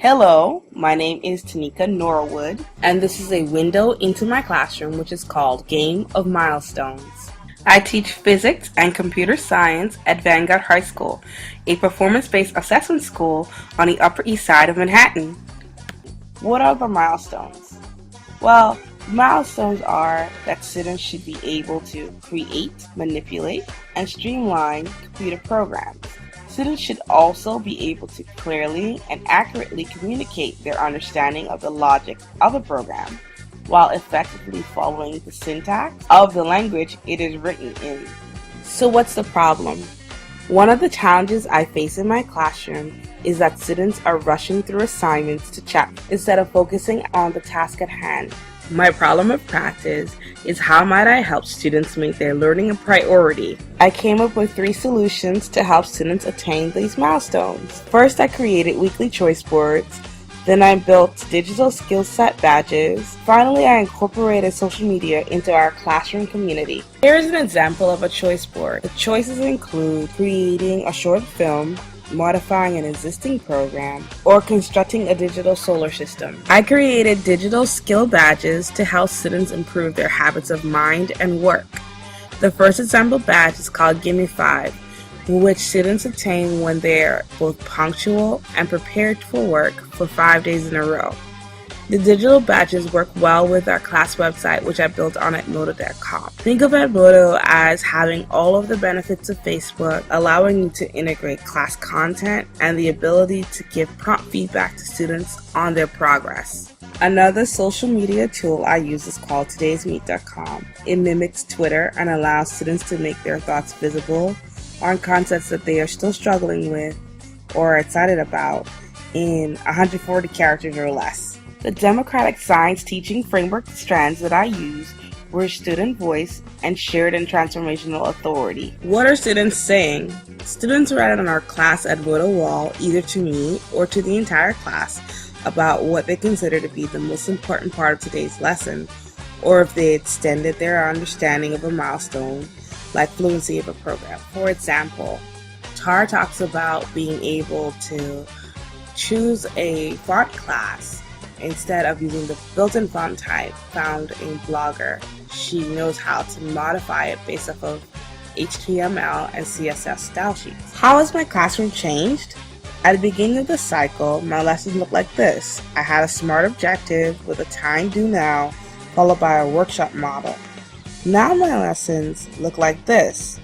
Hello, my name is Tanika Norwood, and this is a window into my classroom which is called Game of Milestones. I teach physics and computer science at Vanguard High School, a performance-based assessment school on the Upper East Side of Manhattan. What are the milestones? Well, milestones are that students should be able to create, manipulate, and streamline computer programs. Students should also be able to clearly and accurately communicate their understanding of the logic of a program, while effectively following the syntax of the language it is written in. So what's the problem? One of the challenges I face in my classroom is that students are rushing through assignments to check instead of focusing on the task at hand. My problem of practice is how might I help students make their learning a priority. I came up with 3 solutions to help students attain these milestones. First, I created weekly choice boards. Then I built digital skill set badges. Finally, I incorporated social media into our classroom community. Here is an example of a choice board. The choices include creating a short film, modifying an existing program, or constructing a digital solar system. I created digital skill badges to help students improve their habits of mind and work. The first example badge is called Gimme 5, which students obtain when they're both punctual and prepared for work for 5 days in a row. The digital badges work well with our class website, which I built on Edmodo.com. Think of Edmodo as having all of the benefits of Facebook, allowing you to integrate class content and the ability to give prompt feedback to students on their progress. Another social media tool I use is called todaysmeet.com. It mimics Twitter and allows students to make their thoughts visible on concepts that they are still struggling with or are excited about in 140 characters or less. The democratic science teaching framework strands that I use were student voice and shared and transformational authority. What are students saying? Students write on our class Edmodo wall, either to me or to the entire class, about what they consider to be the most important part of today's lesson, or if they extended their understanding of a milestone, like fluency of a program. For example, Tar talks about being able to choose a font class instead of using the built-in font type found in Blogger. She knows how to modify it based off of HTML and CSS style sheets. How has my classroom changed? At the beginning of the cycle, my lessons looked like this. I had a SMART objective with a time due now, followed by a workshop model. Now my lessons look like this.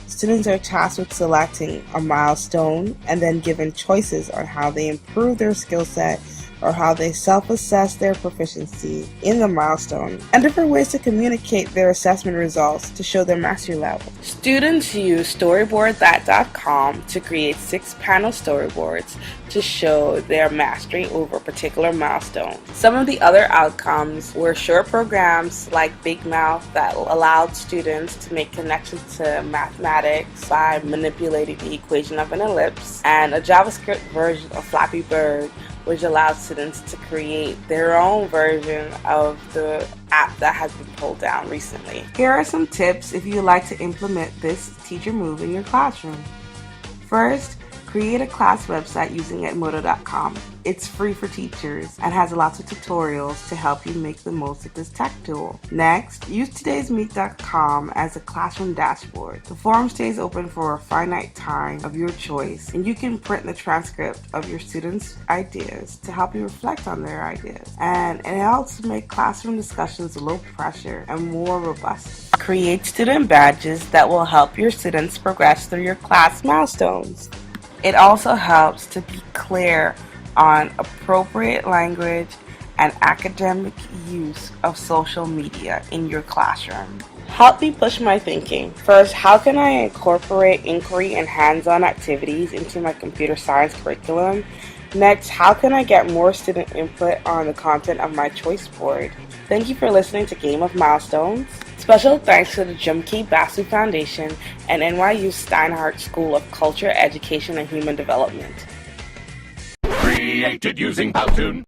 Students are tasked with selecting a milestone and then given choices on how they improve their skill set or how they self-assess their proficiency in the milestone, and different ways to communicate their assessment results to show their mastery level. Students use storyboardthat.com to create 6-panel storyboards to show their mastery over a particular milestone. Some of the other outcomes were short programs like Big Mouth that allowed students to make connections to mathematics by manipulating the equation of an ellipse, and a JavaScript version of Flappy Bird, which allows students to create their own version of the app that has been pulled down recently. Here are some tips if you would like to implement this teacher move in your classroom. First, create a class website using Edmodo.com. It's free for teachers and has lots of tutorials to help you make the most of this tech tool. Next, use todaysmeet.com as a classroom dashboard. The forum stays open for a finite time of your choice, and you can print the transcript of your students' ideas to help you reflect on their ideas. And it helps make classroom discussions low pressure and more robust. Create student badges that will help your students progress through your class milestones. It also helps to be clear on appropriate language and academic use of social media in your classroom. Help me push my thinking. First, how can I incorporate inquiry and hands-on activities into my computer science curriculum? Next, how can I get more student input on the content of my choice board? Thank you for listening to Game of Milestones. Special thanks to the Jim K. Basu Foundation and NYU Steinhardt School of Culture, Education, and Human Development. Created using Powtoon.